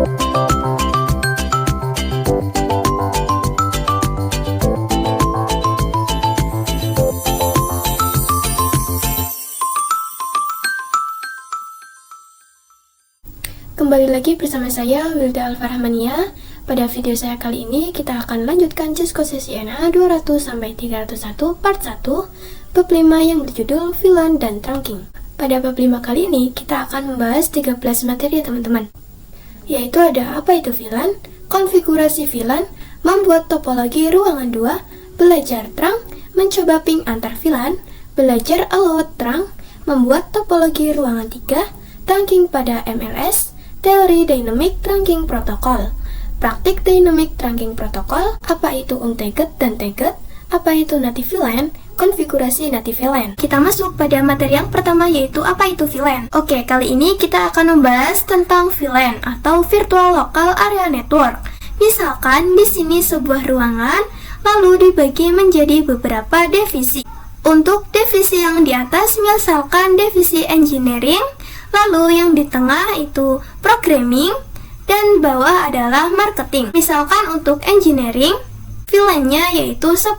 Kembali lagi bersama saya, Wilda Alfarahmania. Pada video saya kali ini, kita akan lanjutkan Cisco Sesiana 200-301 part 1, bab 5 yang berjudul VLAN dan Trunking. Pada bab 5 kali ini, kita akan membahas 13 materi ya teman-teman. Yaitu ada apa itu VLAN, konfigurasi VLAN, membuat topologi ruangan 2, belajar trunk, mencoba ping antar VLAN, belajar allowed trunk, membuat topologi ruangan 3, trunking pada MLS, teori Dynamic Trunking Protocol, praktik Dynamic Trunking Protocol, apa itu untagged dan tagged, apa itu native VLAN, konfigurasi native VLAN. Kita masuk pada materi yang pertama yaitu apa itu VLAN. Oke, kali ini kita akan membahas tentang VLAN atau Virtual Local Area Network. Misalkan di sini sebuah ruangan lalu dibagi menjadi beberapa divisi. Untuk divisi yang di atas misalkan divisi engineering, lalu yang di tengah itu programming, dan bawah adalah marketing. Misalkan untuk engineering, VLAN-nya yaitu 10.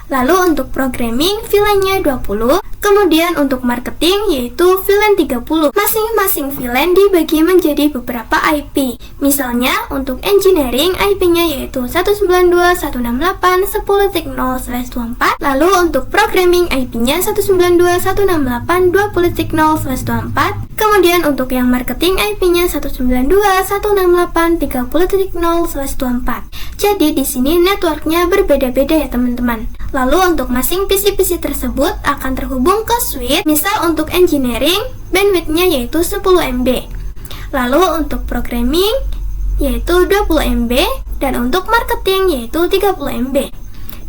Lalu untuk programming, VLAN-nya 20. Kemudian untuk marketing yaitu VLAN 30. Masing-masing VLAN dibagi menjadi beberapa IP. Misalnya untuk engineering, IP-nya yaitu 192.168.10.0/24. Lalu untuk programming, IP-nya 192.168.20.0/24. Kemudian untuk yang marketing, IP-nya 192.168.30.0/24. Jadi di sini networknya berbeda-beda ya teman-teman. Lalu untuk masing PC-PC tersebut akan terhubung ke switch. Misal untuk engineering, bandwidth-nya yaitu 10 MB. Lalu untuk programming yaitu 20 MB, dan untuk marketing yaitu 30 MB.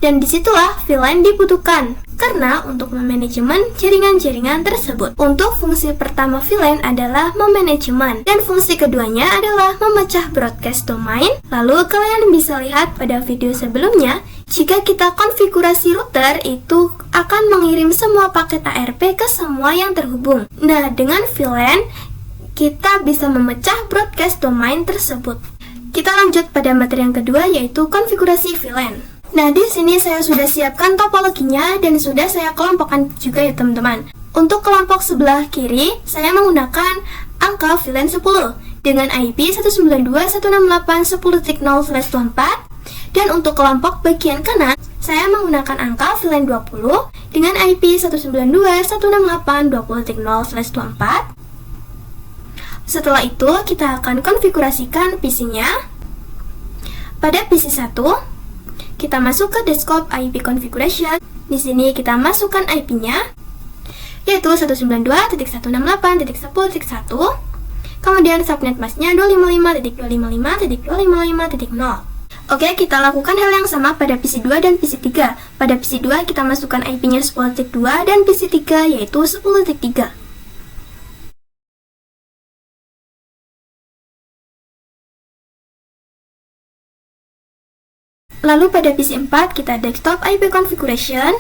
Dan disitulah VLAN dibutuhkan, karena untuk memanajemen jaringan-jaringan tersebut. Untuk fungsi pertama VLAN adalah memanajemen, dan fungsi keduanya adalah memecah broadcast domain. Lalu kalian bisa lihat pada video sebelumnya, jika kita konfigurasi router itu akan mengirim semua paket ARP ke semua yang terhubung. Nah, dengan VLAN kita bisa memecah broadcast domain tersebut. Kita lanjut pada materi yang kedua yaitu konfigurasi VLAN. Nah, di sini saya sudah siapkan topologinya dan sudah saya kelompokkan juga ya teman-teman. Untuk kelompok sebelah kiri, saya menggunakan angka VLAN 10 dengan IP 192.168.10.0/24. Dan untuk kelompok bagian kanan, saya menggunakan angka VLAN 20 dengan IP 192.168.20.0/24. Setelah itu, kita akan konfigurasikan PC-nya. Pada PC 1, kita masuk ke desktop IP configuration. Di sini kita masukkan IP-nya yaitu 192.168.10.1. Kemudian subnet masknya 255.255.255.0. Oke, kita lakukan hal yang sama pada PC 2 dan PC 3. Pada PC 2 kita masukkan IP-nya 10.2 dan PC 3 yaitu 10.3. Lalu pada PC 4 kita desktop IP configuration.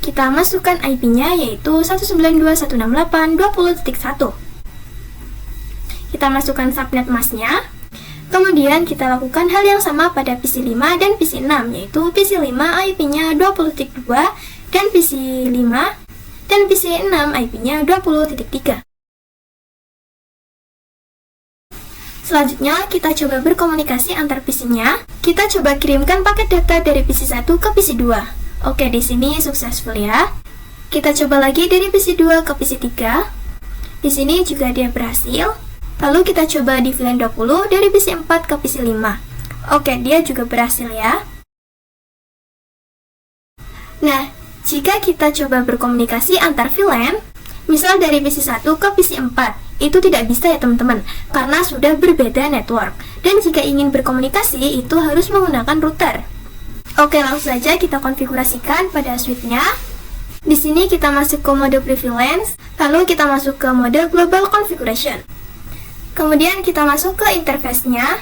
Kita masukkan IP-nya yaitu 192.168.20.1. Kita masukkan subnet masknya. Kemudian kita lakukan hal yang sama pada PC 5 dan PC 6, yaitu PC 5 IP-nya 20.2 dan PC 5 dan PC 6 IP-nya 20.3. Selanjutnya, kita coba berkomunikasi antar PC-nya. Kita coba kirimkan paket data dari PC 1 ke PC 2. Oke, di sini successful ya. Kita coba lagi dari PC 2 ke PC 3. Di sini juga dia berhasil. Lalu kita coba di VLAN 20 dari PC 4 ke PC 5. Oke, dia juga berhasil ya. Nah, jika kita coba berkomunikasi antar VLAN, misal dari PC 1 ke PC 4, itu tidak bisa ya teman-teman, karena sudah berbeda network. Dan jika ingin berkomunikasi, itu harus menggunakan router. Oke, langsung saja kita konfigurasikan pada switch-nya. Di sini kita masuk ke mode prevalence, lalu kita masuk ke mode global configuration. Kemudian kita masuk ke interface-nya,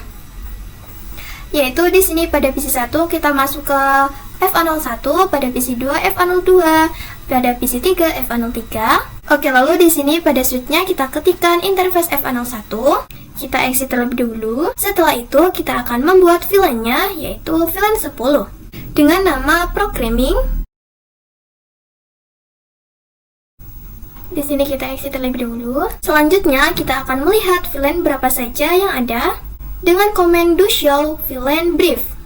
yaitu di sini pada PC 1 kita masuk ke FA01, pada PC 2 FA02, pada PC 3 FA03. Oke, lalu di sini pada switch-nya kita ketikkan interface FA01. kita exit terlebih dahulu. Setelah itu kita akan membuat VLAN-nya, yaitu VLAN 10 dengan nama programming. Di sini kita exit terlebih dahulu. Selanjutnya kita akan melihat VLAN berapa saja yang ada dengan komen do show VLAN brief.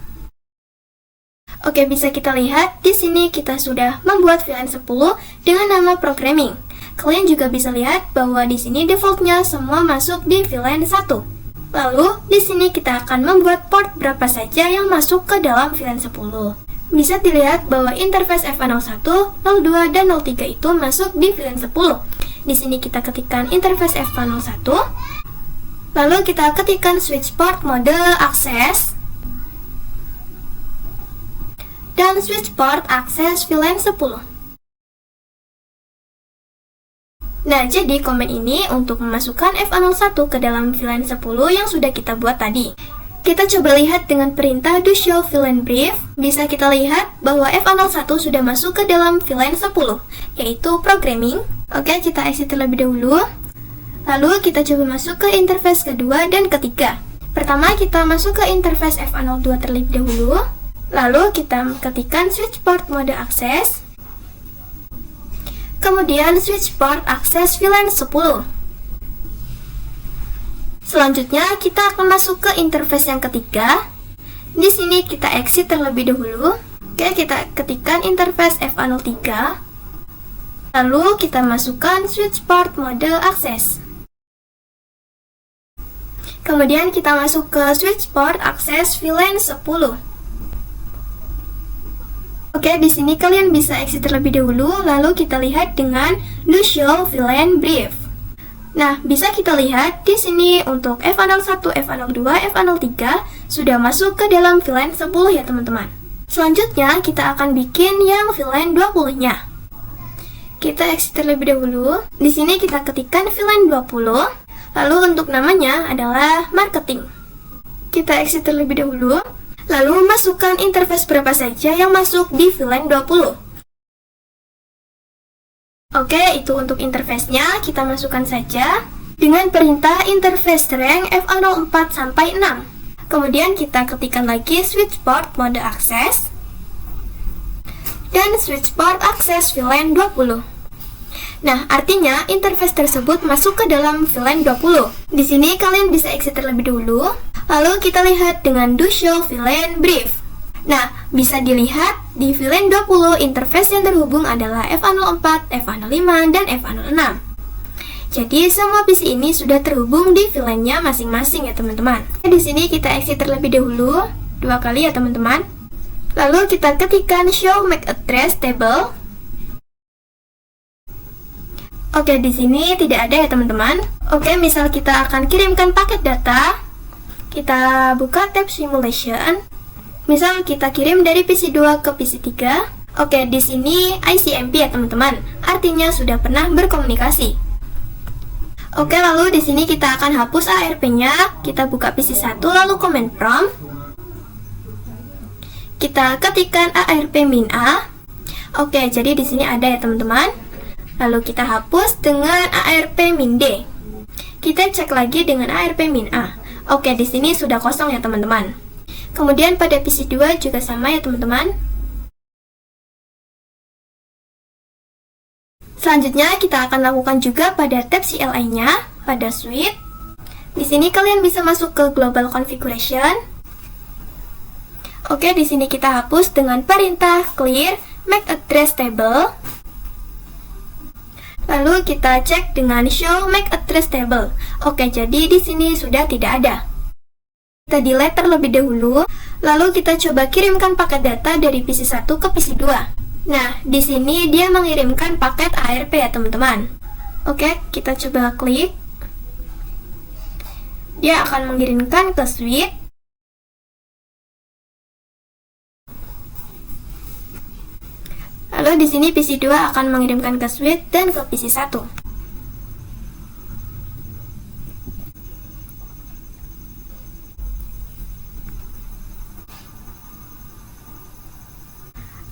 Oke, bisa kita lihat di sini kita sudah membuat VLAN 10 dengan nama programming. Kalian juga bisa lihat bahwa di sini defaultnya semua masuk di VLAN 1. Lalu di sini kita akan membuat port berapa saja yang masuk ke dalam VLAN 10. Bisa dilihat bahwa interface FA01, 02, dan 03 itu masuk di VLAN 10. Di sini kita ketikkan interface FA01. Lalu kita ketikkan switch port mode access dan switch port akses VLAN 10. Nah, jadi komen ini untuk memasukkan FA01 ke dalam VLAN 10 yang sudah kita buat tadi. Kita coba lihat dengan perintah do show VLAN brief. Bisa kita lihat bahwa FA01 sudah masuk ke dalam VLAN 10, yaitu programming. Oke, kita exit terlebih dahulu. Lalu kita coba masuk ke interface kedua dan ketiga. Pertama kita masuk ke interface FA02 terlebih dahulu. Lalu kita ketikkan switch port mode akses. Kemudian switch port akses VLAN 10. Selanjutnya kita akan masuk ke interface yang ketiga. Di sini kita exit terlebih dahulu. Oke, kita ketikkan interface FA03. Lalu kita masukkan switch port mode akses. Kemudian kita masuk ke switch port akses VLAN 10. Oke, di sini kalian bisa exit terlebih dahulu, lalu kita lihat dengan do show VLAN brief. Nah, bisa kita lihat di sini untuk FA01, FA02, FA03 sudah masuk ke dalam VLAN 10 ya teman-teman. Selanjutnya kita akan bikin yang VLAN 20-nya. Kita exit terlebih dahulu. Di sini kita ketikkan VLAN 20. Lalu untuk namanya adalah marketing. Kita exit terlebih dahulu. Lalu masukkan interface berapa saja yang masuk di VLAN 20. Oke, itu untuk interface-nya. Kita masukkan saja dengan perintah interface string FA04 sampai 6. Kemudian kita ketikkan lagi switch port mode access dan switch port access VLAN 20. Nah, artinya interface tersebut masuk ke dalam VLAN 20. Di sini kalian bisa exit terlebih dahulu. Lalu kita lihat dengan do show VLAN brief. Nah, bisa dilihat di VLAN 20 interface yang terhubung adalah FA04, FA05, dan FA06. Jadi semua PC ini sudah terhubung di VLAN-nya masing-masing ya teman-teman. Di sini kita exit terlebih dahulu 2 kali ya teman-teman. Lalu kita ketikkan show MAC address table. Oke, di sini tidak ada ya teman-teman. Oke, misal kita akan kirimkan paket data. Kita buka tab simulation. Misal kita kirim dari PC 2 ke PC 3. Oke, di sini ICMP ya teman-teman. Artinya sudah pernah berkomunikasi. Oke, lalu di sini kita akan hapus ARP-nya. Kita buka PC 1 lalu command prompt. Kita ketikkan ARP-A. Oke, jadi di sini ada ya teman-teman. Lalu kita hapus dengan ARP-D. Kita cek lagi dengan ARP-A. Oke, di sini sudah kosong ya teman-teman. Kemudian pada PC 2 juga sama ya teman-teman. Selanjutnya kita akan lakukan juga pada tab CLI-nya, pada suite. Di sini kalian bisa masuk ke global configuration. Oke, di sini kita hapus dengan perintah clear MAC address table. Lalu kita cek dengan show MAC address table. Oke, jadi di sini sudah tidak ada. Kita delete terlebih dahulu. Lalu kita coba kirimkan paket data dari PC 1 ke PC 2. Nah, di sini dia mengirimkan paket ARP ya teman-teman. Oke, kita coba klik. Dia akan mengirimkan ke suite. Lalu di sini PC 2 akan mengirimkan ke suite dan ke PC 1.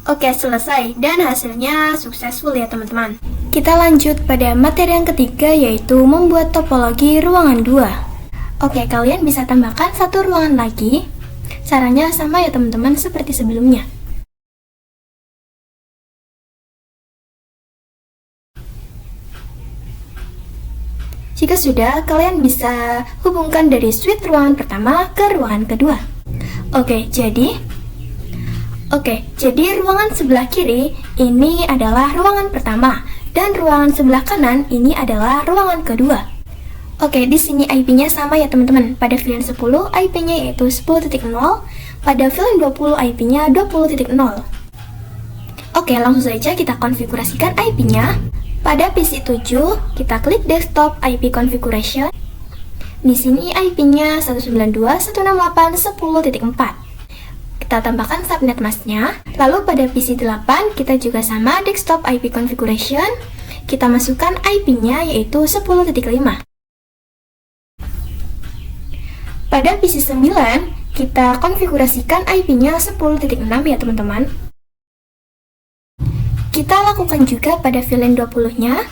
Oke, selesai dan hasilnya successful ya teman-teman. Kita lanjut pada materi yang ketiga, yaitu membuat topologi ruangan 2. Oke, kalian bisa tambahkan satu ruangan lagi. Caranya sama ya teman-teman, seperti sebelumnya. Jika sudah, kalian bisa hubungkan dari suite ruangan pertama ke ruangan kedua. Oke, jadi ruangan sebelah kiri ini adalah ruangan pertama dan ruangan sebelah kanan ini adalah ruangan kedua. Oke, di sini IP-nya sama ya teman-teman. Pada VLAN 10 IP-nya yaitu 10.0, pada VLAN 20 IP-nya 20.0. Oke, langsung saja kita konfigurasikan IP-nya. Pada PC 7, kita klik desktop IP configuration. Di sini IP-nya 192.168.10.4. Kita tambahkan subnet masknya. Lalu pada PC 8, kita juga sama desktop IP configuration. Kita masukkan IP-nya yaitu 10.5. Pada PC 9, kita konfigurasikan IP-nya 10.6 ya teman-teman. Kita lakukan juga pada VLAN 20-nya.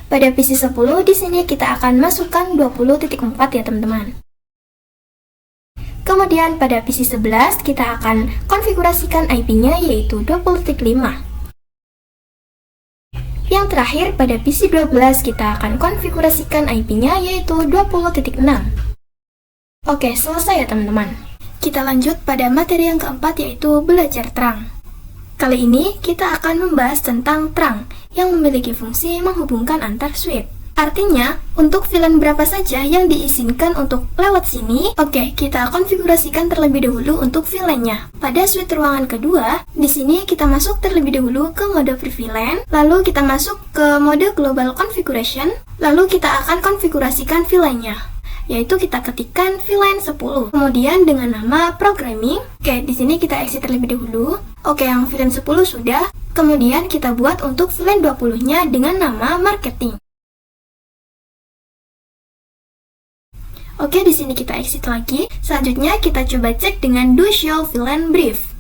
Pada PC 10, di sini kita akan masukkan 20.4 ya teman-teman. Kemudian pada PC 11, kita akan konfigurasikan IP-nya yaitu 20.5. Yang terakhir, pada PC 12, kita akan konfigurasikan IP-nya yaitu 20.6. Oke, selesai ya teman-teman. Kita lanjut pada materi yang keempat yaitu belajar terang. Kali ini kita akan membahas tentang terang yang memiliki fungsi menghubungkan antar switch. Artinya, untuk VLAN berapa saja yang diizinkan untuk lewat sini, oke, kita konfigurasikan terlebih dahulu untuk VLAN-nya. Pada switch ruangan kedua, di sini kita masuk terlebih dahulu ke mode pre-VLAN, lalu kita masuk ke mode global configuration, lalu kita akan konfigurasikan VLAN-nya. Yaitu kita ketikkan VLAN 10. Kemudian dengan nama programming. Oke, di sini kita exit terlebih dahulu. Oke, yang VLAN 10 sudah. Kemudian kita buat untuk VLAN 20-nya dengan nama marketing. Oke, di sini kita exit lagi. Selanjutnya kita coba cek dengan do show VLAN brief.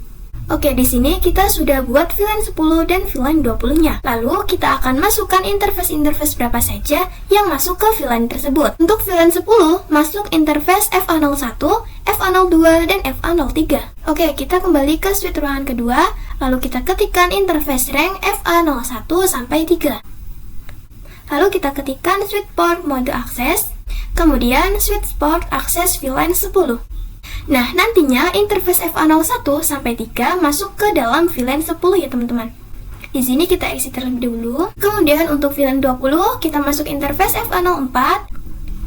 Oke, di sini kita sudah buat VLAN 10 dan VLAN 20-nya. Lalu kita akan masukkan interface berapa saja yang masuk ke VLAN tersebut. Untuk VLAN 10, masuk interface FA01, FA02, dan FA03. Oke, kita kembali ke switch ruangan kedua, lalu kita ketikkan interface rank FA01 sampai 3. Lalu kita ketikkan switch port mode akses, kemudian switch port akses VLAN 10. Nah, nantinya interface FA01 sampai 3 masuk ke dalam VLAN 10 ya teman-teman. Di sini kita exit terlebih dahulu. Kemudian untuk VLAN 20 kita masuk interface FA04,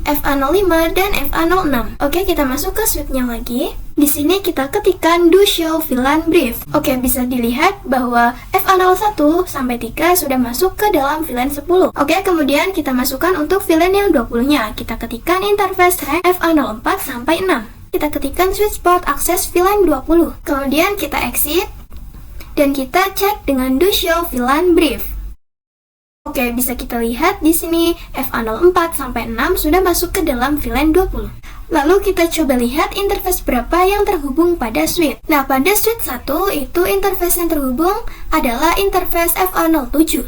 FA05 dan FA06. Oke, kita masuk ke switch-nya lagi. Di sini kita ketikkan do show VLAN brief. Oke, bisa dilihat bahwa FA01 sampai 3 sudah masuk ke dalam VLAN 10. Oke, kemudian kita masukkan untuk VLAN yang 20-nya. Kita ketikkan interface rank FA04 sampai 6. Kita ketikkan switch port akses VLAN 20. Kemudian kita exit dan kita cek dengan do show VLAN brief. Oke, bisa kita lihat di sini FA04 sampai 6 sudah masuk ke dalam VLAN 20. Lalu kita coba lihat interface berapa yang terhubung pada switch. Nah, pada switch 1 itu interface yang terhubung adalah interface FA07.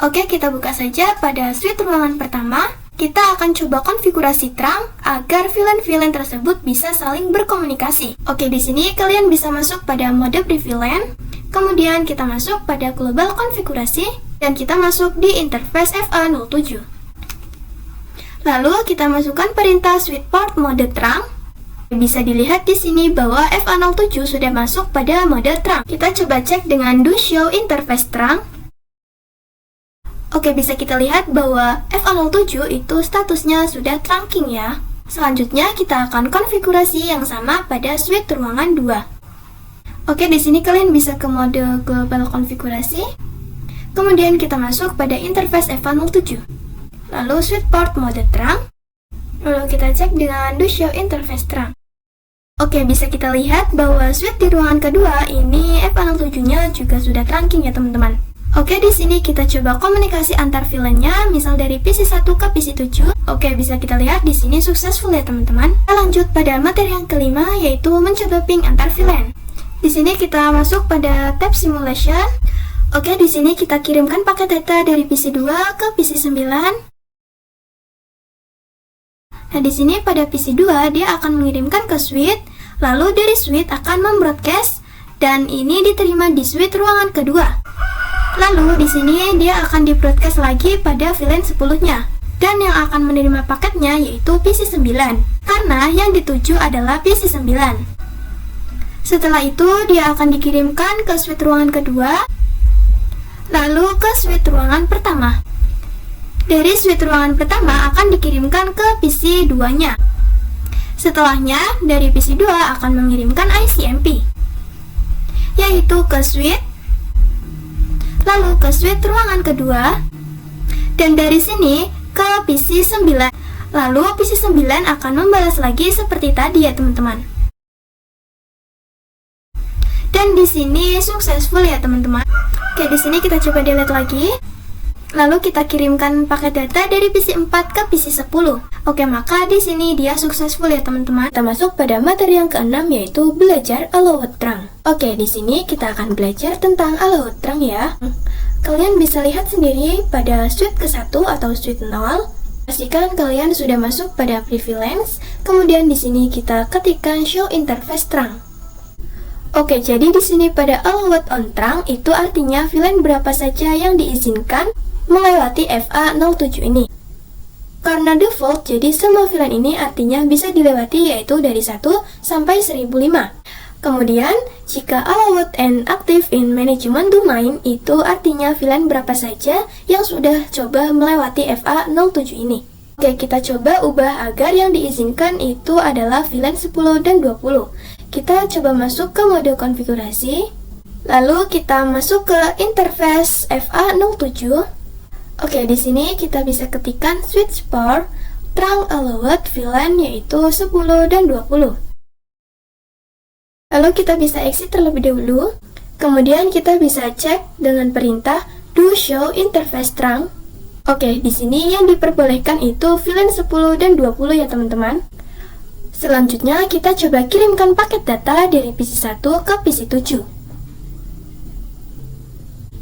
Oke, kita buka saja pada switch ruangan pertama. Kita akan coba konfigurasi terang agar VLAN-VLAN tersebut bisa saling berkomunikasi. Oke, di sini kalian bisa masuk pada mode pre-VLAN, kemudian kita masuk pada global konfigurasi, dan kita masuk di interface FA07. Lalu kita masukkan perintah switch port mode terang. Bisa dilihat di sini bahwa FA07 sudah masuk pada mode terang. Kita coba cek dengan do show interface terang. Oke, bisa kita lihat bahwa FA07 itu statusnya sudah trunking ya. Selanjutnya kita akan konfigurasi yang sama pada switch ruangan 2. Oke, di sini kalian bisa ke mode global konfigurasi. Kemudian kita masuk pada interface FA07. Lalu switch port mode terang. Lalu kita cek dengan do show interface terang. Oke, bisa kita lihat bahwa switch di ruangan kedua ini FA07-nya juga sudah trunking ya teman-teman. Oke, di sini kita coba komunikasi antar VLAN-nya, misal dari PC 1 ke PC 7. Oke, bisa kita lihat di sini successful ya teman-teman. Kita lanjut pada materi yang kelima, yaitu mencoba ping antar VLAN. Di sini kita masuk pada tab simulation. Oke, di sini kita kirimkan paket data dari PC 2 ke PC 9. Nah, di sini pada PC 2 dia akan mengirimkan ke switch, lalu dari switch akan membroadcast dan ini diterima di switch ruangan kedua. Lalu di sini dia akan dibroadcast lagi pada VLAN 10-nya. Dan yang akan menerima paketnya yaitu PC 9 karena yang dituju adalah PC 9. Setelah itu dia akan dikirimkan ke switch ruangan kedua, lalu ke switch ruangan pertama. Dari switch ruangan pertama akan dikirimkan ke PC 2-nya. Setelahnya dari PC 2 akan mengirimkan ICMP, yaitu ke switch, lalu ke switch ruangan kedua, dan dari sini ke PC 9. Lalu PC 9 akan membalas lagi seperti tadi ya teman-teman. Dan di sini successful ya teman-teman. Oke, di sini kita coba delete lagi. Lalu kita kirimkan paket data dari PC 4 ke PC 10. Oke, maka di sini dia successful ya teman-teman. Kita masuk pada materi yang keenam yaitu belajar allowed trunk. Oke, di sini kita akan belajar tentang allowed trunk ya. Kalian bisa lihat sendiri pada switch ke-1 atau switch 0. Pastikan kalian sudah masuk pada preview lens. Kemudian di sini kita ketikkan show interface trunk. Oke, jadi di sini pada allowed on trunk itu artinya VLAN berapa saja yang diizinkan melewati FA07 ini. Karena default, jadi semua VLAN ini artinya bisa dilewati yaitu dari 1 sampai 1005. Kemudian, jika allowed and active in management domain, itu artinya VLAN berapa saja yang sudah coba melewati FA07 ini. Oke, kita coba ubah agar yang diizinkan itu adalah VLAN 10 dan 20. Kita coba masuk ke mode konfigurasi, lalu kita masuk ke interface FA07. Oke, di sini kita bisa ketikkan switch port trunk allowed VLAN yaitu 10 dan 20. Lalu kita bisa exit terlebih dahulu. Kemudian kita bisa cek dengan perintah do show interface trunk. Oke, di sini yang diperbolehkan itu VLAN 10 dan 20 ya teman-teman. Selanjutnya kita coba kirimkan paket data dari PC 1 ke PC 7.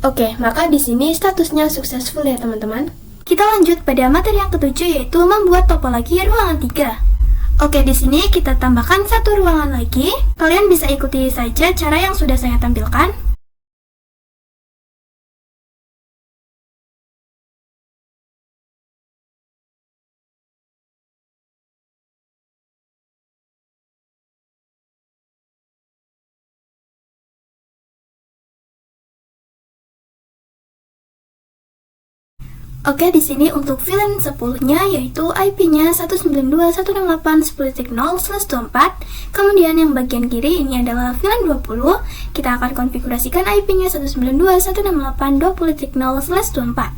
Oke, maka di sini statusnya successful ya teman-teman. Kita lanjut pada materi yang ketujuh yaitu membuat topologi ruangan 3. Oke, di sini kita tambahkan satu ruangan lagi. Kalian bisa ikuti saja cara yang sudah saya tampilkan. Oke, di sini untuk VLAN 10-nya yaitu IP-nya 192.168.10.0/24. Kemudian yang bagian kiri ini adalah VLAN 20. Kita akan konfigurasikan IP-nya 192.168.20.0/24.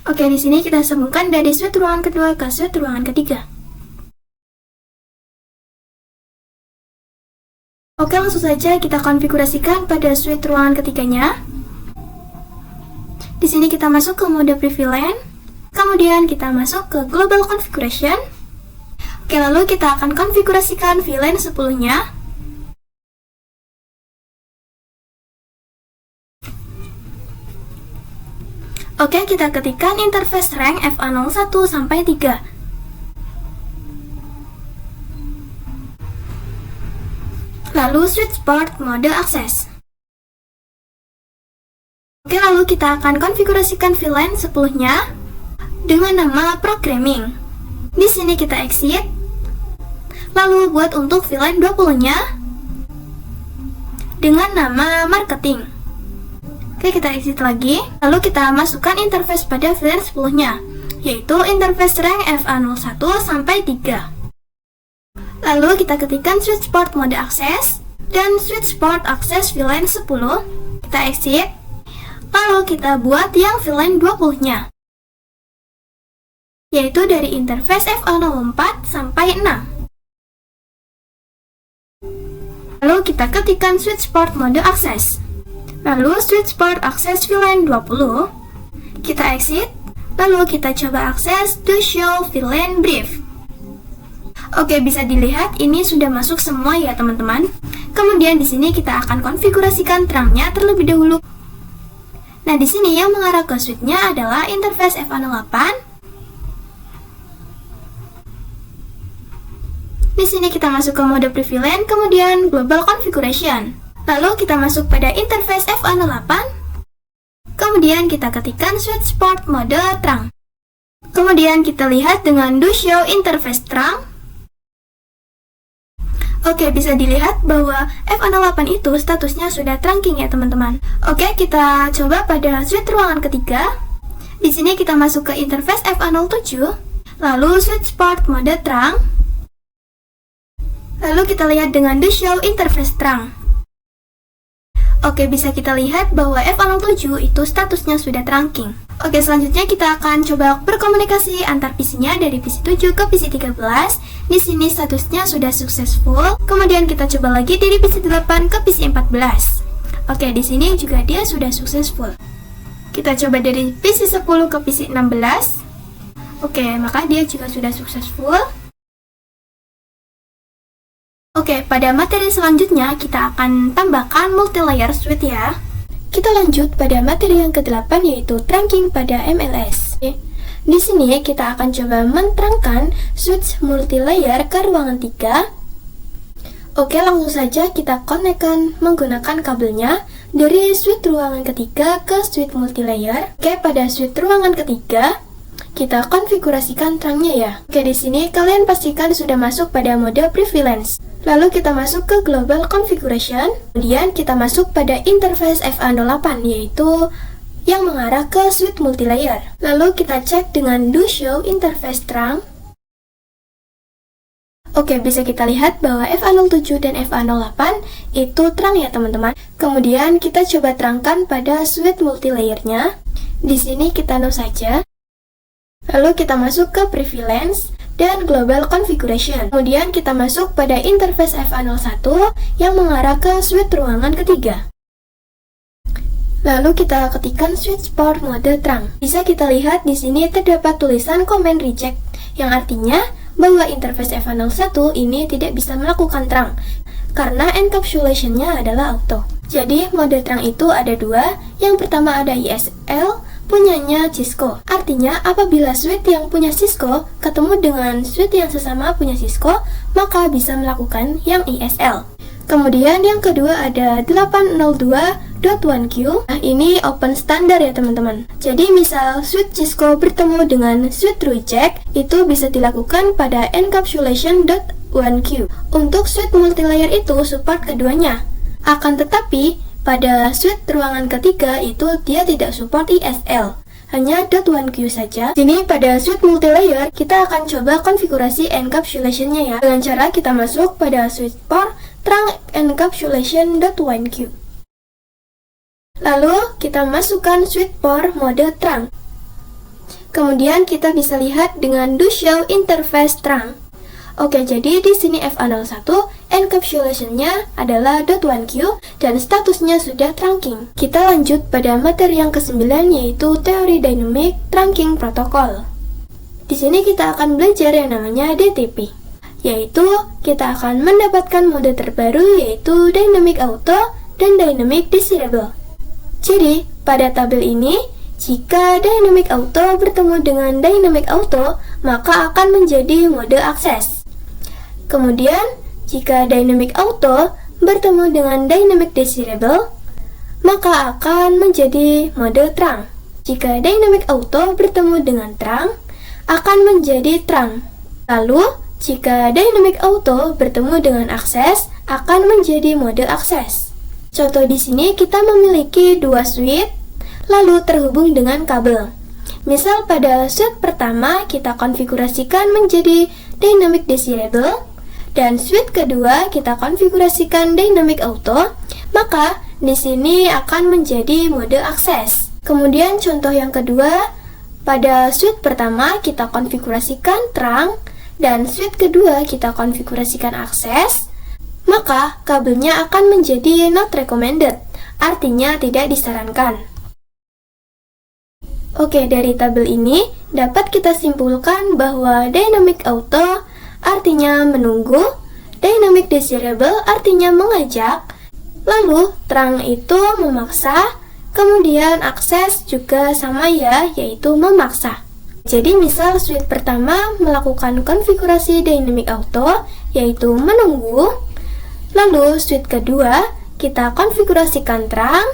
Oke, di sini kita sambungkan dari switch ruangan kedua ke switch ruangan ketiga. Oke, langsung saja kita konfigurasikan pada switch ruangan ketiganya. Di sini kita masuk ke mode preview LAN, kemudian kita masuk ke global configuration. Oke, lalu kita akan konfigurasikan VLAN 10-nya. Oke, kita ketikkan interface rank FA01 sampai 3. Lalu switch port mode akses. Oke, lalu kita akan konfigurasikan VLAN 10-nya dengan nama programming. Di sini kita exit. Lalu buat untuk VLAN 20-nya dengan nama marketing. Oke, kita exit lagi. Lalu kita masukkan interface pada VLAN 10-nya, yaitu interface rank FA01 sampai 3. Lalu kita ketikkan switch port mode akses dan switch port akses VLAN 10. Kita exit. Lalu kita buat yang VLAN 20-nya, yaitu dari interface FA04 sampai 6. Lalu kita ketikkan switch port mode akses. Lalu switch port akses VLAN 20. Kita exit. Lalu kita coba akses to show VLAN brief. Oke, bisa dilihat ini sudah masuk semua ya teman-teman. Kemudian di sini kita akan konfigurasikan trunknya terlebih dahulu. Nah, di sini yang mengarah ke switch-nya adalah interface FA08. Di sini kita masuk ke mode prevalent, kemudian global configuration. Lalu kita masuk pada interface FA08. Kemudian kita ketikkan switch port mode terang. Kemudian kita lihat dengan do show interface terang. Oke, bisa dilihat bahwa FA08 itu statusnya sudah trunking ya teman-teman. Oke, kita coba pada switch ruangan ketiga. Di sini kita masuk ke interface FA07, lalu switch port mode terang. Lalu kita lihat dengan do show interface terang. Oke, bisa kita lihat bahwa FA07 itu statusnya sudah trunking. Oke, selanjutnya kita akan coba berkomunikasi antar PC-nya dari PC 7 ke PC 13. Di sini statusnya sudah successful. Kemudian kita coba lagi dari PC 8 ke PC 14. Oke, di sini juga dia sudah successful. Kita coba dari PC 10 ke PC 16. Oke, maka dia juga sudah successful. Oke, pada materi selanjutnya kita akan tambahkan multi-layer switch ya. Kita lanjut pada materi yang ke-8 yaitu trunking pada MLS. Di sini kita akan coba menterangkan switch multi-layer ke ruangan 3. Oke, langsung saja kita konekkan menggunakan kabelnya dari switch ruangan ketiga ke switch multi-layer. Oke, pada switch ruangan ketiga kita konfigurasikan terangnya ya. Oke, di sini kalian pastikan sudah masuk pada mode prevalence. Lalu kita masuk ke global configuration. Kemudian kita masuk pada interface FA08 yaitu yang mengarah ke switch multilayer. Lalu kita cek dengan do show interface terang. Oke, bisa kita lihat bahwa FA07 dan FA08 itu terang ya teman-teman. Kemudian kita coba terangkan pada switch multilayernya. Di sini kita no saja. Lalu kita masuk ke prevalence dan global configuration. Kemudian kita masuk pada interface FA01 yang mengarah ke switch ruangan ketiga. Lalu kita ketikkan switch port mode terang. Bisa kita lihat di sini terdapat tulisan command reject yang artinya bahwa interface FA01 ini tidak bisa melakukan terang karena encapsulation-nya adalah auto. Jadi mode terang itu ada dua. Yang pertama ada ISL punyanya Cisco. Artinya apabila switch yang punya Cisco ketemu dengan switch yang sesama punya Cisco, maka bisa melakukan yang ISL. Kemudian yang kedua ada 802.1Q. Nah, ini open standar ya teman-teman. Jadi misal switch Cisco bertemu dengan switch reject, itu bisa dilakukan pada encapsulation.1Q. Untuk switch multilayer itu support keduanya. Akan tetapi pada switch ruangan ketiga itu dia tidak support ISL, hanya .1Q saja. Jadi pada switch multilayer kita akan coba konfigurasi encapsulation-nya ya. Dengan cara kita masuk pada switch port terang encapsulation.1Q. Lalu kita masukkan switch port mode terang. Kemudian kita bisa lihat dengan do show interface terang. Oke, jadi di sini FA01 encapsulation-nya adalah .1Q dan statusnya sudah trunking. Kita lanjut pada materi yang ke-9 yaitu teori dynamic trunking protocol. Di sini kita akan belajar yang namanya DTP, yaitu kita akan mendapatkan mode terbaru yaitu dynamic auto dan dynamic desirable. Jadi, pada tabel ini jika dynamic auto bertemu dengan dynamic auto, maka akan menjadi mode akses. Kemudian, jika dynamic auto bertemu dengan dynamic desirable, maka akan menjadi mode terang. Jika dynamic auto bertemu dengan terang, akan menjadi terang. Lalu, jika dynamic auto bertemu dengan akses, akan menjadi mode akses. Contoh di sini kita memiliki dua switch, lalu terhubung dengan kabel. Misal pada switch pertama kita konfigurasikan menjadi dynamic desirable, dan switch kedua kita konfigurasikan dynamic auto, maka di sini akan menjadi mode akses. Kemudian contoh yang kedua, pada switch pertama kita konfigurasikan terang dan switch kedua kita konfigurasikan akses, maka kabelnya akan menjadi not recommended, artinya tidak disarankan. Oke, dari tabel ini dapat kita simpulkan bahwa dynamic auto artinya menunggu, dynamic desirable artinya mengajak, lalu terang itu memaksa, kemudian akses juga sama ya, yaitu memaksa. Jadi misal suite pertama melakukan konfigurasi dynamic auto, yaitu menunggu. Lalu suite kedua kita konfigurasikan terang,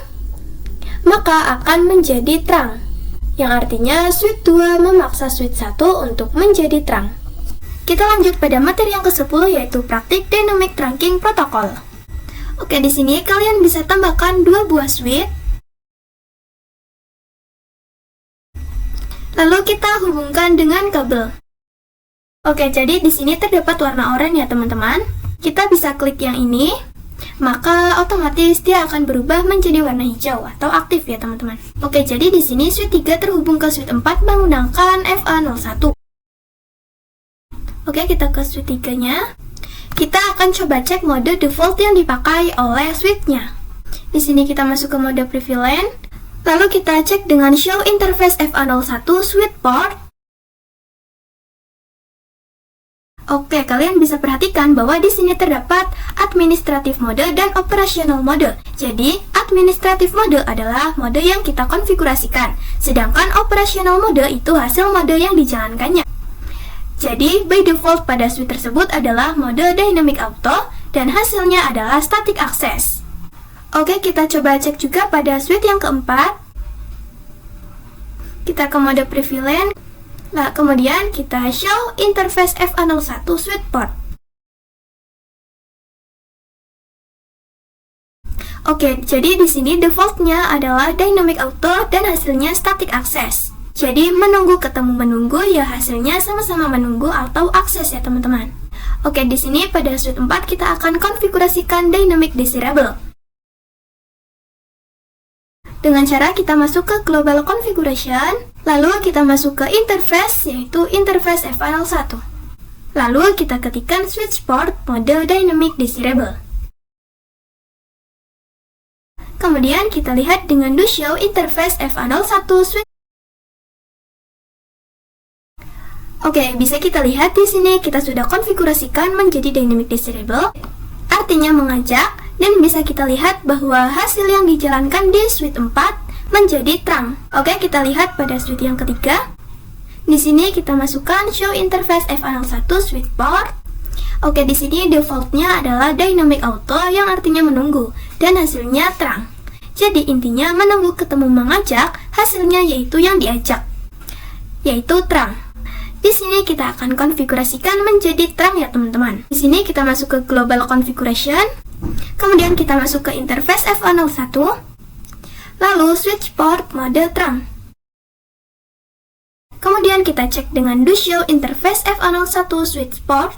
maka akan menjadi terang. Yang artinya suite 2 memaksa suite 1 untuk menjadi terang. Kita lanjut pada materi yang ke-10, yaitu praktik dynamic trunking protocol. Oke, di sini kalian bisa tambahkan 2 buah switch. Lalu kita hubungkan dengan kabel. Oke, jadi di sini terdapat warna oranye ya teman-teman. Kita bisa klik yang ini, maka otomatis dia akan berubah menjadi warna hijau atau aktif ya teman-teman. Oke, jadi di sini switch 3 terhubung ke switch 4 menggunakan FA01. Oke, kita ke switch 3-nya. Kita akan coba cek mode default yang dipakai oleh switch-nya. Di sini kita masuk ke mode prevalent. Lalu kita cek dengan show interface FA01 switch port. Oke, kalian bisa perhatikan bahwa di sini terdapat administrative mode dan operational mode. Jadi, administrative mode adalah mode yang kita konfigurasikan, sedangkan operational mode itu hasil mode yang dijalankannya. Jadi, by default pada switch tersebut adalah mode dynamic auto dan hasilnya adalah static access. Oke, kita coba cek juga pada switch yang keempat. Kita ke mode prevalent. Nah, kemudian kita show interface FA01 switch port. Oke, jadi di sini defaultnya adalah dynamic auto dan hasilnya static access. Jadi menunggu ketemu menunggu ya hasilnya sama-sama menunggu atau akses ya teman-teman. Oke, di sini pada switch 4 kita akan konfigurasikan dynamic desirable. Dengan cara kita masuk ke global configuration, lalu kita masuk ke interface yaitu interface FA01. Lalu kita ketikkan switch port mode dynamic desirable. Kemudian kita lihat dengan do show interface FA01 switch. Oke, bisa kita lihat di sini kita sudah konfigurasikan menjadi dynamic desirable, artinya mengajak, dan bisa kita lihat bahwa hasil yang dijalankan di switch 4 menjadi terang. Oke, kita lihat pada switch yang ketiga. Di sini kita masukkan show interface FA01 switch port. Oke, di sini defaultnya adalah dynamic auto yang artinya menunggu dan hasilnya terang. Jadi intinya menunggu ketemu mengajak, hasilnya yaitu yang diajak, yaitu terang. Di sini kita akan konfigurasikan menjadi terang ya teman-teman. Di sini kita masuk ke global configuration, kemudian kita masuk ke interface FA01, lalu switch port mode terang. Kemudian kita cek dengan do show interface FA01 switch port.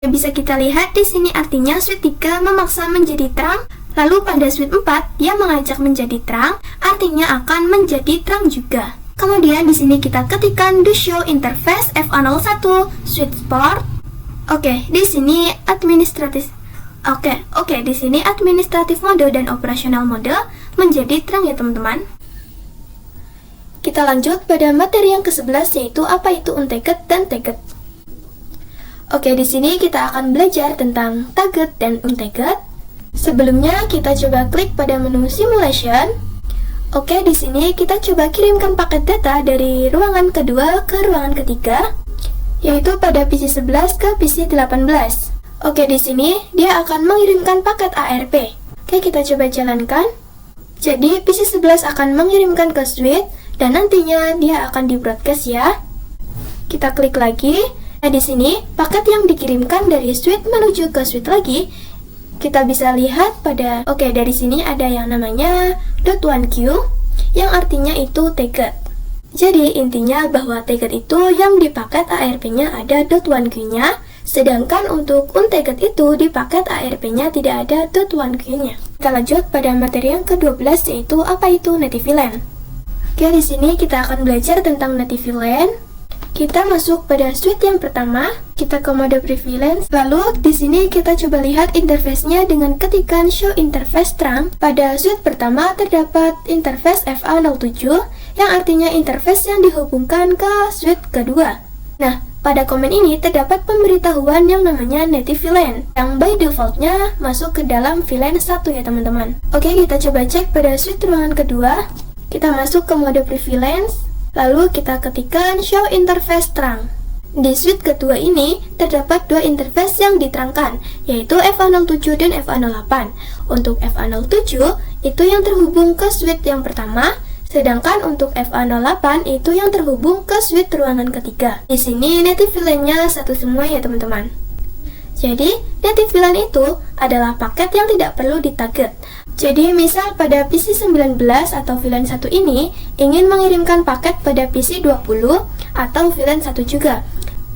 Bisa kita lihat di sini artinya switch 3 memaksa menjadi terang, lalu pada switch 4 dia mengajak menjadi terang, artinya akan menjadi terang juga. Kemudian di sini kita ketikkan do show interface FA01 switch port. Oke, di sini administratif. Oke, di sini administratif mode dan operasional mode menjadi terang ya teman-teman. Kita lanjut pada materi yang ke-11 yaitu apa itu untagged dan tagged. Oke, di sini kita akan belajar tentang tagged dan untagged. Sebelumnya kita coba klik pada menu simulation. Oke, di sini kita coba kirimkan paket data dari ruangan kedua ke ruangan ketiga, yaitu pada PC 11 ke PC 18. Oke, di sini dia akan mengirimkan paket ARP. Oke, kita coba jalankan. Jadi PC 11 akan mengirimkan ke switch dan nantinya dia akan di broadcast ya. Kita klik lagi. Nah, di sini paket yang dikirimkan dari switch menuju ke switch lagi. Kita bisa lihat pada, dari sini ada yang namanya .1Q, yang artinya itu tagged. Jadi intinya bahwa tagged itu yang di paket ARP-nya ada .1Q-nya, sedangkan untuk untagged itu di paket ARP-nya tidak ada .1Q-nya. Kita lanjut pada materi yang ke-12 yaitu apa itu native VLAN. Oke, di sini kita akan belajar tentang native VLAN. Kita masuk pada switch yang pertama, kita ke mode prevalence. Lalu di sini kita coba lihat interface-nya dengan ketikan show interface terang. Pada switch pertama terdapat interface FA07 yang artinya interface yang dihubungkan ke switch kedua. Nah, pada komen ini terdapat pemberitahuan yang namanya native VLAN yang by defaultnya masuk ke dalam VLAN 1 ya teman-teman. Oke, kita coba cek pada switch ruangan kedua. Kita masuk ke mode prevalence, lalu kita ketikkan show interface terang. Di suite kedua ini terdapat dua interface yang diterangkan, yaitu FA07 dan FA08. Untuk FA07 itu yang terhubung ke suite yang pertama, sedangkan untuk FA08 itu yang terhubung ke suite ruangan ketiga. Di sini native VLAN-nya satu semua ya teman-teman. Jadi, native VLAN itu adalah paket yang tidak perlu ditarget. Jadi, misal pada PC 19 atau VLAN 1 ini ingin mengirimkan paket pada PC 20 atau VLAN 1 juga.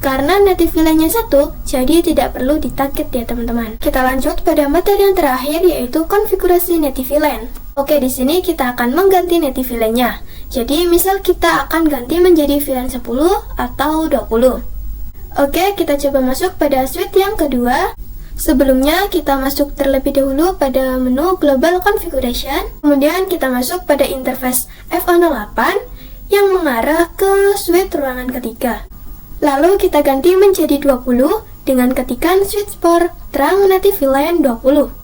Karena native VLAN-nya 1, jadi tidak perlu ditarget ya teman-teman. Kita lanjut pada materi yang terakhir, yaitu konfigurasi native VLAN. Oke, di sini kita akan mengganti native VLAN-nya. Jadi, misal kita akan ganti menjadi VLAN 10 atau 20. Oke, kita coba masuk pada suite yang kedua. Sebelumnya, kita masuk terlebih dahulu pada menu Global Configuration. Kemudian, kita masuk pada interface FA08 yang mengarah ke suite ruangan ketiga. Lalu, kita ganti menjadi 20 dengan ketikan switch port terang native VLAN 20.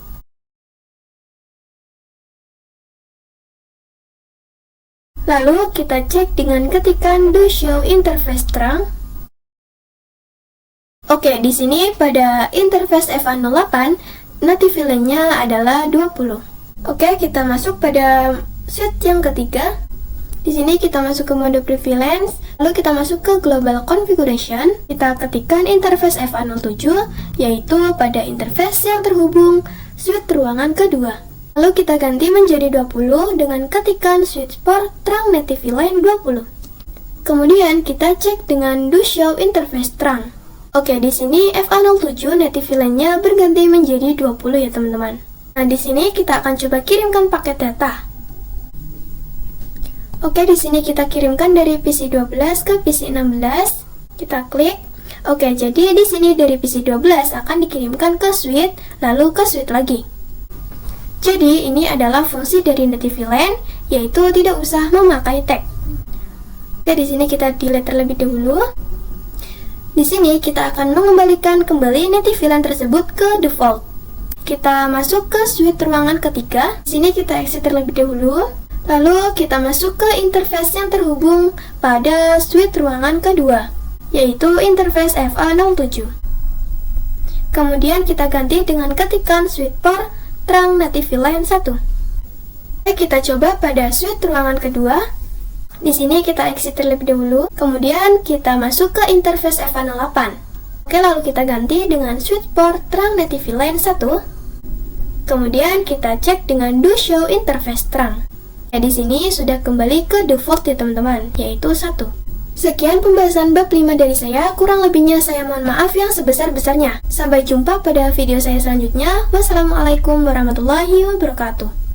Lalu, kita cek dengan ketikan do show interface terang. Oke, di sini pada interface FA08, native VLAN-nya adalah 20. Oke, kita masuk pada suite yang ketiga. Di sini kita masuk ke mode prevalence, lalu kita masuk ke global configuration. Kita ketikkan interface FA07, yaitu pada interface yang terhubung suite ruangan kedua. Lalu kita ganti menjadi 20 dengan ketikan switch port terang native VLAN 20. Kemudian kita cek dengan do show interface terang. Oke, di sini FA07 native VLAN-nya berganti menjadi 20 ya teman-teman. Nah, di sini kita akan coba kirimkan paket data. Oke, di sini kita kirimkan dari PC 12 ke PC 16. Kita klik. Oke, jadi di sini dari PC 12 akan dikirimkan ke suite, lalu ke suite lagi. Jadi, ini adalah fungsi dari native VLAN, yaitu tidak usah memakai tag. Oke, di sini kita delete terlebih dahulu. Di sini kita akan mengembalikan kembali native VLAN tersebut ke default. Kita masuk ke suite ruangan ketiga. Di sini kita exit terlebih dahulu. Lalu kita masuk ke interface yang terhubung pada suite ruangan kedua, yaitu interface FA07. Kemudian kita ganti dengan ketikan switch port terang native VLAN 1. Kita coba pada suite ruangan kedua. Di sini kita exit terlebih dahulu, kemudian kita masuk ke interface FA08. Oke, lalu kita ganti dengan switch port terang native VLAN 1. Kemudian kita cek dengan do show interface terang. Di sini sudah kembali ke default ya teman-teman, yaitu 1. Sekian pembahasan bab 5 dari saya, kurang lebihnya saya mohon maaf yang sebesar-besarnya. Sampai jumpa pada video saya selanjutnya. Wassalamualaikum warahmatullahi wabarakatuh.